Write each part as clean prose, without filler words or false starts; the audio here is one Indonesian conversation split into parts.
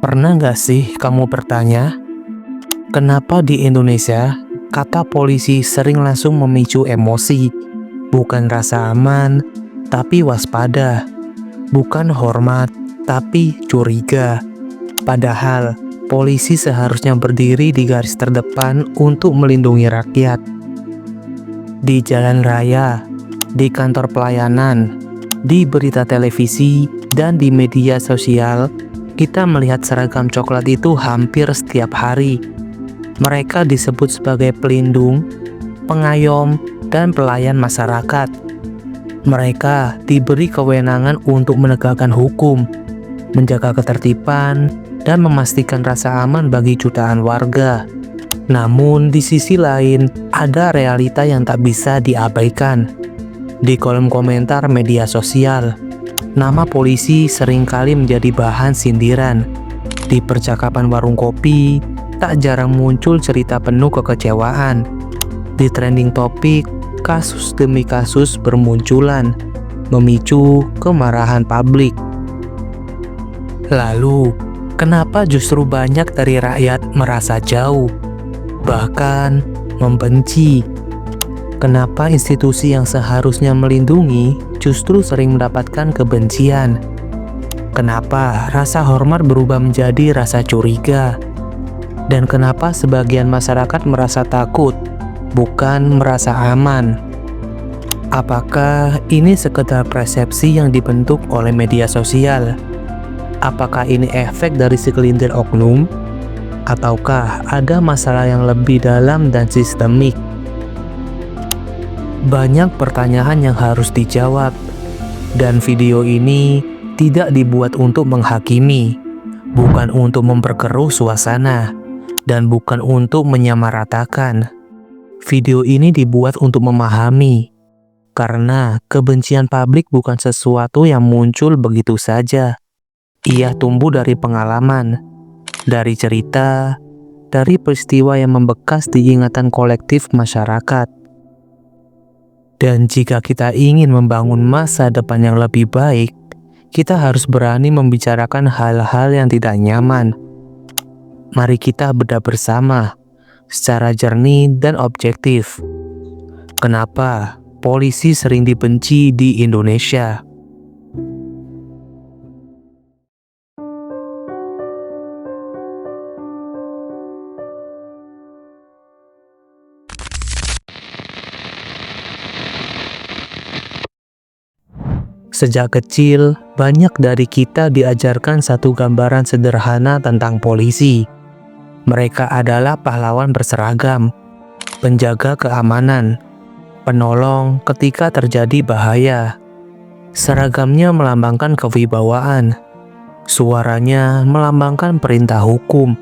Pernah nggak sih kamu bertanya, kenapa di Indonesia kata polisi sering langsung memicu emosi? Bukan rasa aman, tapi waspada. Bukan hormat, tapi curiga. Padahal, polisi seharusnya berdiri di garis terdepan untuk melindungi rakyat. Di jalan raya, di kantor pelayanan, di berita televisi, dan di media sosial, kita melihat seragam coklat itu hampir setiap hari. Mereka disebut sebagai pelindung, pengayom, dan pelayan masyarakat. Mereka diberi kewenangan untuk menegakkan hukum, menjaga ketertiban, dan memastikan rasa aman bagi jutaan warga. Namun, di sisi lain, ada realita yang tak bisa diabaikan. Di kolom komentar media sosial, nama polisi seringkali menjadi bahan sindiran. Di percakapan warung kopi, tak jarang muncul cerita penuh kekecewaan. Di trending topik, kasus demi kasus bermunculan, memicu kemarahan publik. Lalu, kenapa justru banyak dari rakyat merasa jauh, bahkan membenci? Kenapa institusi yang seharusnya melindungi justru sering mendapatkan kebencian? Kenapa rasa hormat berubah menjadi rasa curiga? Dan kenapa sebagian masyarakat merasa takut, bukan merasa aman? Apakah ini sekedar persepsi yang dibentuk oleh media sosial? Apakah ini efek dari segelintir oknum? Ataukah ada masalah yang lebih dalam dan sistemik? Banyak pertanyaan yang harus dijawab, dan video ini tidak dibuat untuk menghakimi, bukan untuk memperkeruh suasana, dan bukan untuk menyamaratakan. Video ini dibuat untuk memahami, karena kebencian publik bukan sesuatu yang muncul begitu saja. Ia tumbuh dari pengalaman, dari cerita, dari peristiwa yang membekas di ingatan kolektif masyarakat. Dan jika kita ingin membangun masa depan yang lebih baik, kita harus berani membicarakan hal-hal yang tidak nyaman. Mari kita bedah bersama, secara jernih dan objektif. Kenapa polisi sering dibenci di Indonesia? Sejak kecil, banyak dari kita diajarkan satu gambaran sederhana tentang polisi. Mereka adalah pahlawan berseragam, penjaga keamanan, penolong ketika terjadi bahaya. Seragamnya melambangkan kewibawaan, suaranya melambangkan perintah hukum,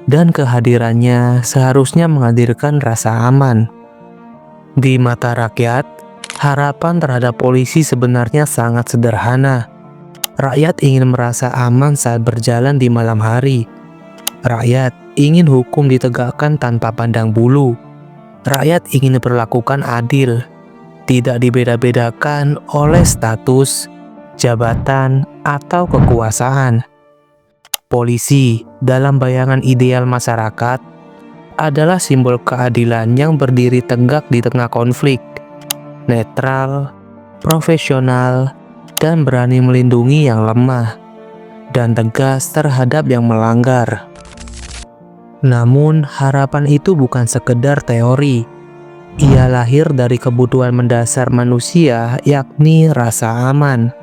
dan kehadirannya seharusnya menghadirkan rasa aman. Di mata rakyat, harapan terhadap polisi sebenarnya sangat sederhana. Rakyat ingin merasa aman saat berjalan di malam hari. Rakyat ingin hukum ditegakkan tanpa pandang bulu. Rakyat ingin diperlakukan adil, tidak dibeda-bedakan oleh status, jabatan, atau kekuasaan. Polisi, dalam bayangan ideal masyarakat, adalah simbol keadilan yang berdiri tegak di tengah konflik. Netral, profesional, dan berani melindungi yang lemah, dan tegas terhadap yang melanggar. Namun, harapan itu bukan sekedar teori. Ia lahir dari kebutuhan mendasar manusia, yakni rasa aman.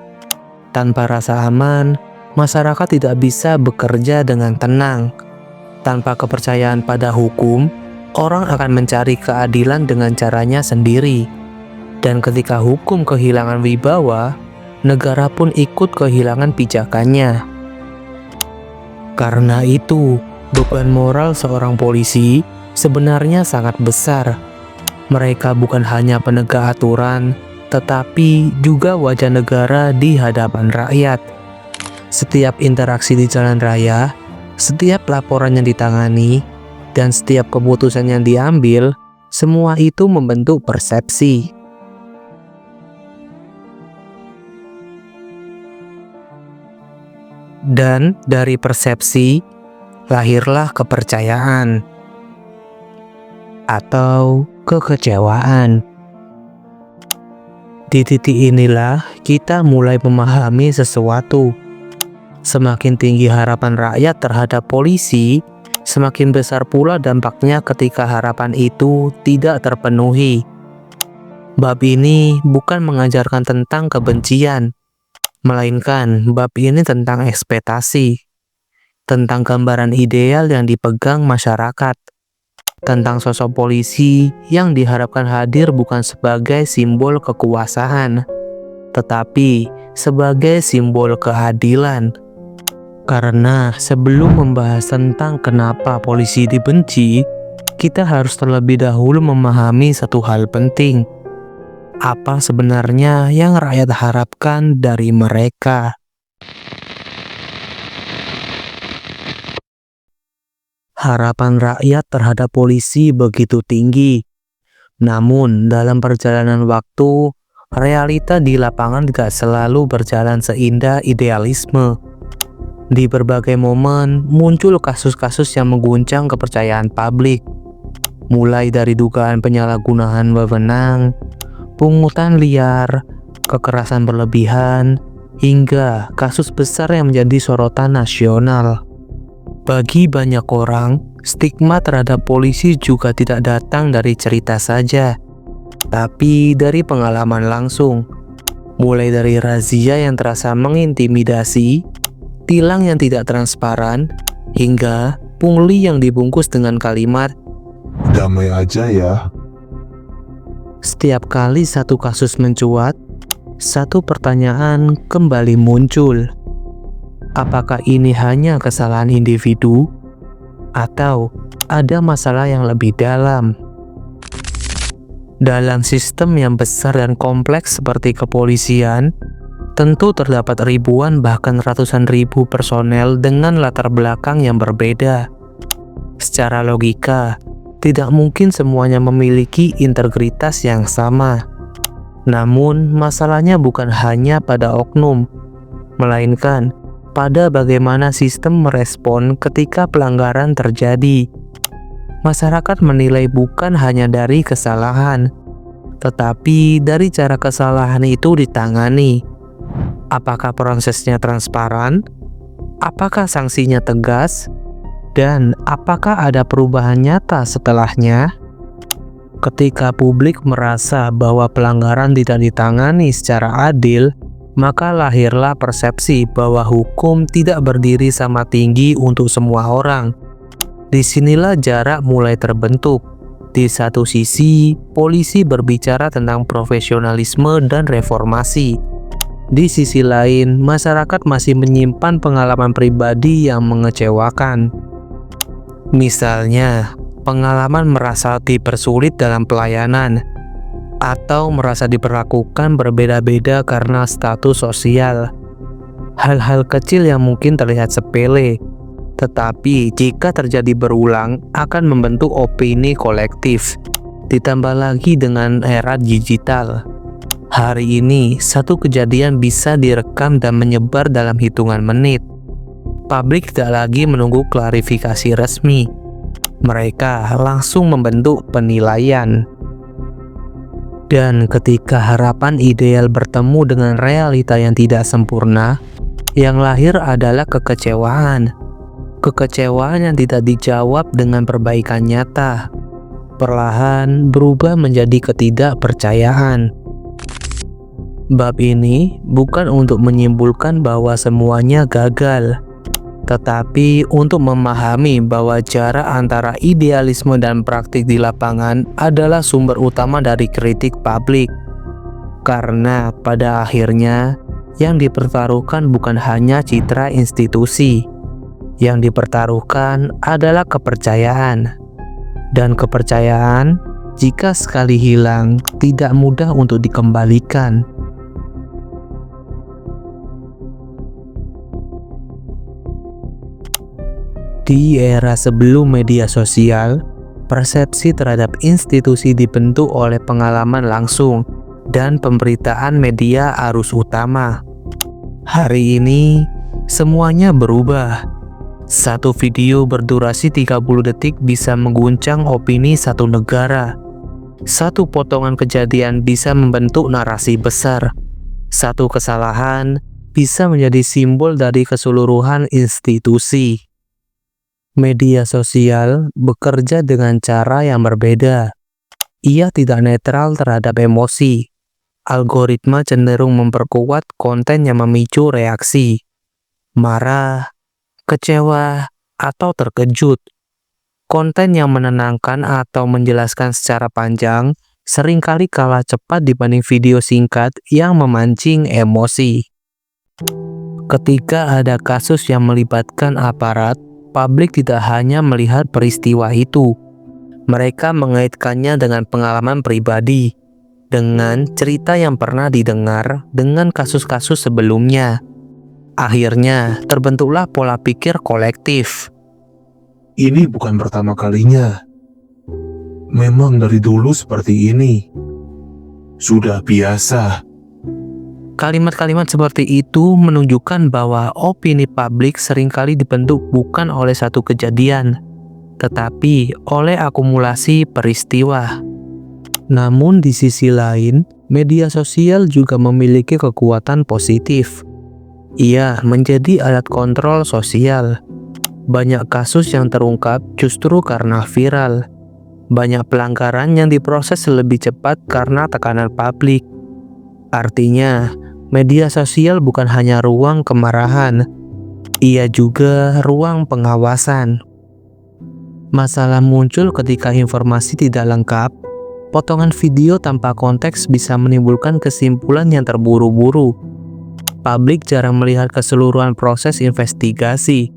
Tanpa rasa aman, masyarakat tidak bisa bekerja dengan tenang. Tanpa kepercayaan pada hukum, orang akan mencari keadilan dengan caranya sendiri. Dan ketika hukum kehilangan wibawa, negara pun ikut kehilangan pijakannya. Karena itu, beban moral seorang polisi sebenarnya sangat besar. Mereka bukan hanya penegak aturan, tetapi juga wajah negara di hadapan rakyat. Setiap interaksi di jalan raya, setiap laporan yang ditangani, dan setiap keputusan yang diambil, semua itu membentuk persepsi. Dan dari persepsi, lahirlah kepercayaan atau kekecewaan. Di titik inilah kita mulai memahami sesuatu. Semakin tinggi harapan rakyat terhadap polisi, semakin besar pula dampaknya ketika harapan itu tidak terpenuhi. Bab ini bukan mengajarkan tentang kebencian, melainkan bab ini tentang ekspektasi, tentang gambaran ideal yang dipegang masyarakat, tentang sosok polisi yang diharapkan hadir bukan sebagai simbol kekuasaan, tetapi sebagai simbol keadilan. Karena sebelum membahas tentang kenapa polisi dibenci, kita harus terlebih dahulu memahami satu hal penting. Apa sebenarnya yang rakyat harapkan dari mereka? Harapan rakyat terhadap polisi begitu tinggi. Namun, dalam perjalanan waktu, realita di lapangan tidak selalu berjalan seindah idealisme. Di berbagai momen, muncul kasus-kasus yang mengguncang kepercayaan publik. Mulai dari dugaan penyalahgunaan wewenang, pungutan liar, kekerasan berlebihan, hingga kasus besar yang menjadi sorotan nasional. Bagi banyak orang, stigma terhadap polisi juga tidak datang dari cerita saja, tapi dari pengalaman langsung. Mulai dari razia yang terasa mengintimidasi, tilang yang tidak transparan, hingga pungli yang dibungkus dengan kalimat, "Damai aja ya." Setiap kali satu kasus mencuat, satu pertanyaan kembali muncul. Apakah ini hanya kesalahan individu? Atau ada masalah yang lebih dalam? Dalam sistem yang besar dan kompleks seperti kepolisian, tentu terdapat ribuan bahkan ratusan ribu personel dengan latar belakang yang berbeda. Secara logika, tidak mungkin semuanya memiliki integritas yang sama. Namun, masalahnya bukan hanya pada oknum, melainkan pada bagaimana sistem merespon ketika pelanggaran terjadi. Masyarakat menilai bukan hanya dari kesalahan, tetapi dari cara kesalahan itu ditangani. Apakah prosesnya transparan? Apakah sanksinya tegas? Dan apakah ada perubahan nyata setelahnya? Ketika publik merasa bahwa pelanggaran tidak ditangani secara adil, maka lahirlah persepsi bahwa hukum tidak berdiri sama tinggi untuk semua orang. Disinilah jarak mulai terbentuk. Di satu sisi, polisi berbicara tentang profesionalisme dan reformasi. Di sisi lain, masyarakat masih menyimpan pengalaman pribadi yang mengecewakan. Misalnya, pengalaman merasa dipersulit dalam pelayanan, atau merasa diperlakukan berbeda-beda karena status sosial. Hal-hal kecil yang mungkin terlihat sepele, tetapi jika terjadi berulang akan membentuk opini kolektif. Ditambah lagi dengan era digital. Hari ini, satu kejadian bisa direkam dan menyebar dalam hitungan menit. Publik tidak lagi menunggu klarifikasi resmi. Mereka langsung membentuk penilaian. Dan ketika harapan ideal bertemu dengan realita yang tidak sempurna, yang lahir adalah kekecewaan. Kekecewaan yang tidak dijawab dengan perbaikan nyata. Perlahan berubah menjadi ketidakpercayaan. Bab ini bukan untuk menyimpulkan bahwa semuanya gagal, tetapi untuk memahami bahwa jarak antara idealisme dan praktik di lapangan adalah sumber utama dari kritik publik. Karena pada akhirnya, yang dipertaruhkan bukan hanya citra institusi. Yang dipertaruhkan adalah kepercayaan. Dan kepercayaan, jika sekali hilang, tidak mudah untuk dikembalikan. Di era sebelum media sosial, persepsi terhadap institusi dibentuk oleh pengalaman langsung dan pemberitaan media arus utama. Hari ini, semuanya berubah. Satu video berdurasi 30 detik bisa mengguncang opini satu negara. Satu potongan kejadian bisa membentuk narasi besar. Satu kesalahan bisa menjadi simbol dari keseluruhan institusi. Media sosial bekerja dengan cara yang berbeda. Ia tidak netral terhadap emosi. Algoritma cenderung memperkuat konten yang memicu reaksi, marah, kecewa, atau terkejut. Konten yang menenangkan atau menjelaskan secara panjang seringkali kalah cepat dibanding video singkat yang memancing emosi. Ketika ada kasus yang melibatkan aparat, publik tidak hanya melihat peristiwa itu. Mereka mengaitkannya dengan pengalaman pribadi, dengan cerita yang pernah didengar, dengan kasus-kasus sebelumnya. Akhirnya, terbentuklah pola pikir kolektif. Ini bukan pertama kalinya. Memang dari dulu seperti ini. Sudah biasa. Kalimat-kalimat seperti itu menunjukkan bahwa opini publik seringkali dibentuk bukan oleh satu kejadian, tetapi oleh akumulasi peristiwa. Namun di sisi lain, media sosial juga memiliki kekuatan positif. Ia menjadi alat kontrol sosial. Banyak kasus yang terungkap justru karena viral. Banyak pelanggaran yang diproses lebih cepat karena tekanan publik. Artinya, media sosial bukan hanya ruang kemarahan, ia juga ruang pengawasan. Masalah muncul ketika informasi tidak lengkap. Potongan video tanpa konteks bisa menimbulkan kesimpulan yang terburu-buru. Publik jarang melihat keseluruhan proses investigasi,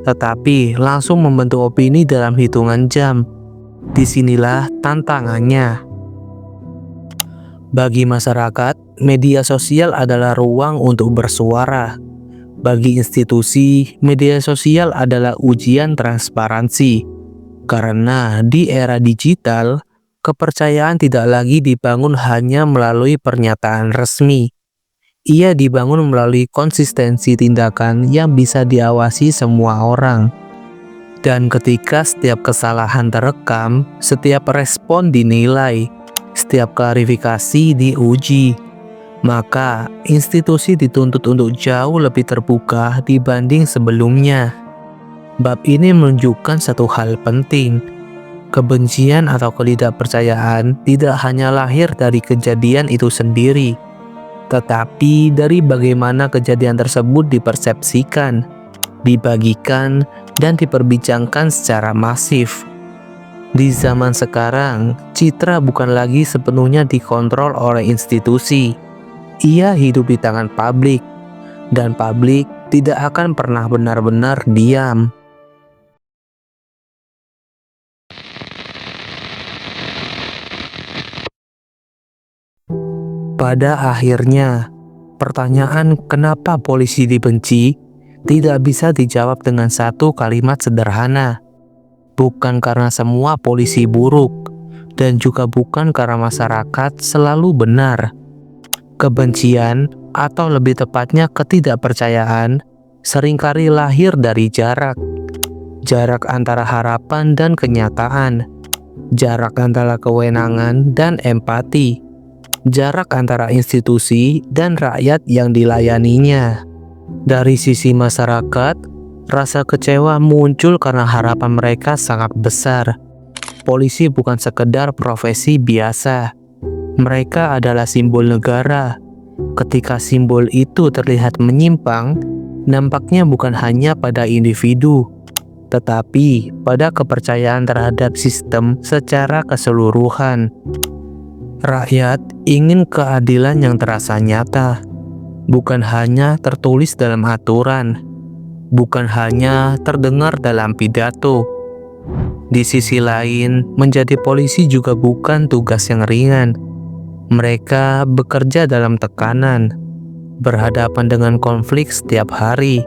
tetapi langsung membentuk opini dalam hitungan jam. Disinilah tantangannya. Bagi masyarakat, media sosial adalah ruang untuk bersuara. Bagi institusi, media sosial adalah ujian transparansi. Karena di era digital, kepercayaan tidak lagi dibangun hanya melalui pernyataan resmi. Ia dibangun melalui konsistensi tindakan yang bisa diawasi semua orang. Dan ketika setiap kesalahan terekam, setiap respon dinilai, setiap klarifikasi diuji, maka institusi dituntut untuk jauh lebih terbuka dibanding sebelumnya. Bab ini menunjukkan satu hal penting. Kebencian atau ketidakpercayaan tidak hanya lahir dari kejadian itu sendiri, tetapi dari bagaimana kejadian tersebut dipersepsikan, dibagikan, dan diperbincangkan secara masif. Di zaman sekarang, citra bukan lagi sepenuhnya dikontrol oleh institusi. Ia hidup di tangan publik, dan publik tidak akan pernah benar-benar diam. Pada akhirnya, pertanyaan kenapa polisi dibenci tidak bisa dijawab dengan satu kalimat sederhana. Bukan karena semua polisi buruk, dan juga bukan karena masyarakat selalu benar. Kebencian, atau lebih tepatnya ketidakpercayaan, seringkali lahir dari jarak. Jarak antara harapan dan kenyataan. Jarak antara kewenangan dan empati. Jarak antara institusi dan rakyat yang dilayaninya. Dari sisi masyarakat, rasa kecewa muncul karena harapan mereka sangat besar. Polisi bukan sekedar profesi biasa. Mereka adalah simbol negara. Ketika simbol itu terlihat menyimpang, nampaknya bukan hanya pada individu, tetapi pada kepercayaan terhadap sistem secara keseluruhan. Rakyat ingin keadilan yang terasa nyata, bukan hanya tertulis dalam aturan, bukan hanya terdengar dalam pidato. Di sisi lain, menjadi polisi juga bukan tugas yang ringan. Mereka bekerja dalam tekanan, berhadapan dengan konflik setiap hari,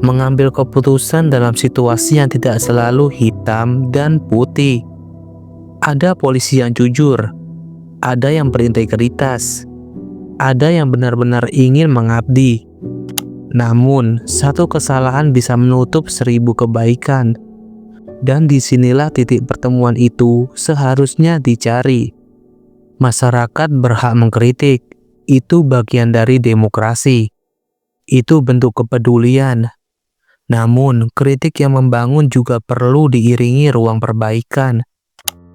mengambil keputusan dalam situasi yang tidak selalu hitam dan putih. Ada polisi yang jujur, ada yang berintegritas, ada yang benar-benar ingin mengabdi. Namun, satu kesalahan bisa menutup 1000 kebaikan. Dan disinilah titik pertemuan itu seharusnya dicari. Masyarakat berhak mengkritik. Itu bagian dari demokrasi. Itu bentuk kepedulian. Namun, kritik yang membangun juga perlu diiringi ruang perbaikan.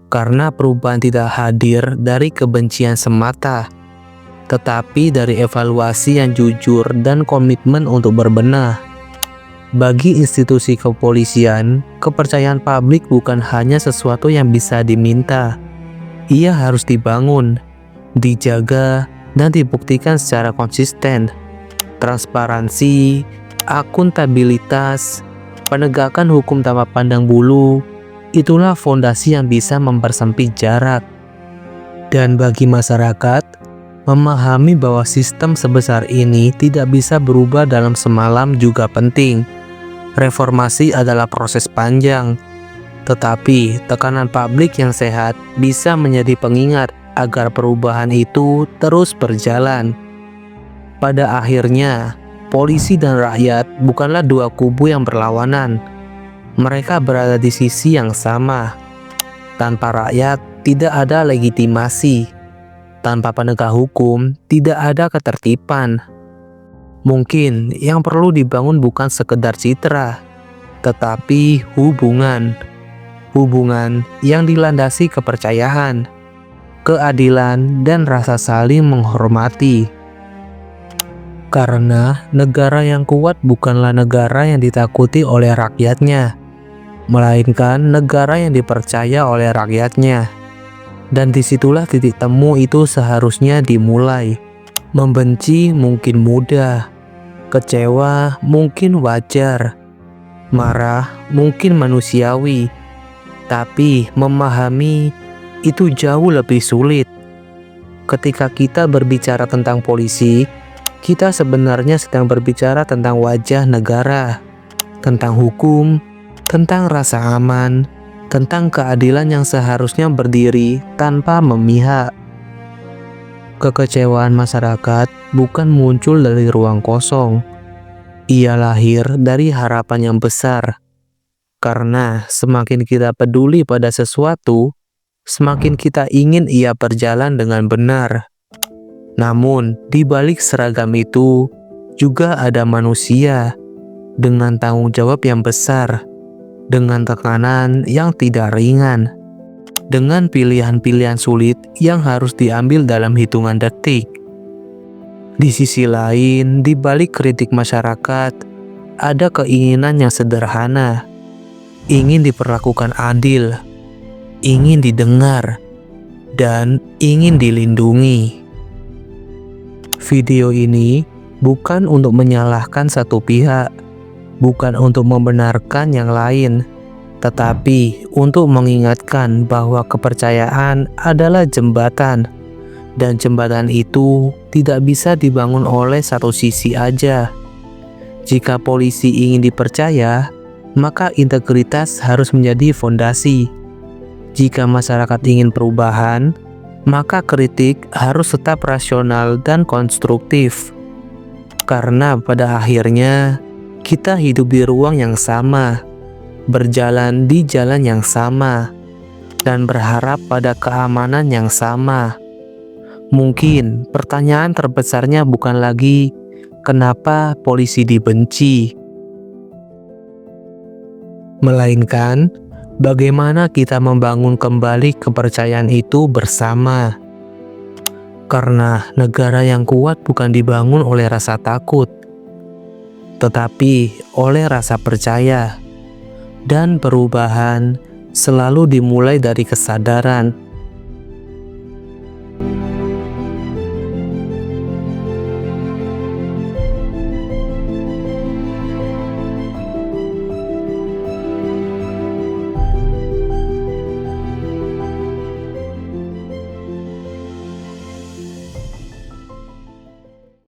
Karena perubahan tidak hadir dari kebencian semata, tetapi dari evaluasi yang jujur dan komitmen untuk berbenah. Bagi institusi kepolisian, kepercayaan publik bukan hanya sesuatu yang bisa diminta. Ia harus dibangun, dijaga, dan dibuktikan secara konsisten. Transparansi, akuntabilitas, penegakan hukum tanpa pandang bulu, itulah fondasi yang bisa mempersempit jarak. Dan bagi masyarakat, memahami bahwa sistem sebesar ini tidak bisa berubah dalam semalam juga penting. Reformasi adalah proses panjang, tetapi tekanan publik yang sehat bisa menjadi pengingat agar perubahan itu terus berjalan. Pada akhirnya, polisi dan rakyat bukanlah dua kubu yang berlawanan. Mereka berada di sisi yang sama. Tanpa rakyat, tidak ada legitimasi. Tanpa penegak hukum, tidak ada ketertiban. Mungkin yang perlu dibangun bukan sekedar citra, tetapi hubungan. Hubungan yang dilandasi kepercayaan, keadilan, dan rasa saling menghormati. Karena negara yang kuat bukanlah negara yang ditakuti oleh rakyatnya, melainkan negara yang dipercaya oleh rakyatnya. Dan disitulah titik temu itu seharusnya dimulai. Membenci mungkin mudah, kecewa mungkin wajar, marah mungkin manusiawi, tapi memahami itu jauh lebih sulit. Ketika kita berbicara tentang polisi, kita sebenarnya sedang berbicara tentang wajah negara, tentang hukum, tentang rasa aman, tentang keadilan yang seharusnya berdiri tanpa memihak. Kekecewaan masyarakat bukan muncul dari ruang kosong. Ia lahir dari harapan yang besar. Karena semakin kita peduli pada sesuatu, semakin kita ingin ia berjalan dengan benar. Namun, di balik seragam itu juga ada manusia dengan tanggung jawab yang besar, dengan tekanan yang tidak ringan, dengan pilihan-pilihan sulit yang harus diambil dalam hitungan detik. Di sisi lain, di balik kritik masyarakat, ada keinginan yang sederhana, ingin diperlakukan adil, ingin didengar, dan ingin dilindungi. Video ini bukan untuk menyalahkan satu pihak, bukan untuk membenarkan yang lain, tetapi untuk mengingatkan bahwa kepercayaan adalah jembatan, dan jembatan itu tidak bisa dibangun oleh satu sisi aja. Jika polisi ingin dipercaya, maka integritas harus menjadi fondasi. Jika masyarakat ingin perubahan, maka kritik harus tetap rasional dan konstruktif. Karena pada akhirnya, kita hidup di ruang yang sama, berjalan di jalan yang sama, dan berharap pada keamanan yang sama. Mungkin pertanyaan terbesarnya bukan lagi kenapa polisi dibenci, melainkan bagaimana kita membangun kembali kepercayaan itu bersama. Karena negara yang kuat bukan dibangun oleh rasa takut, tetapi oleh rasa percaya. Dan perubahan selalu dimulai dari kesadaran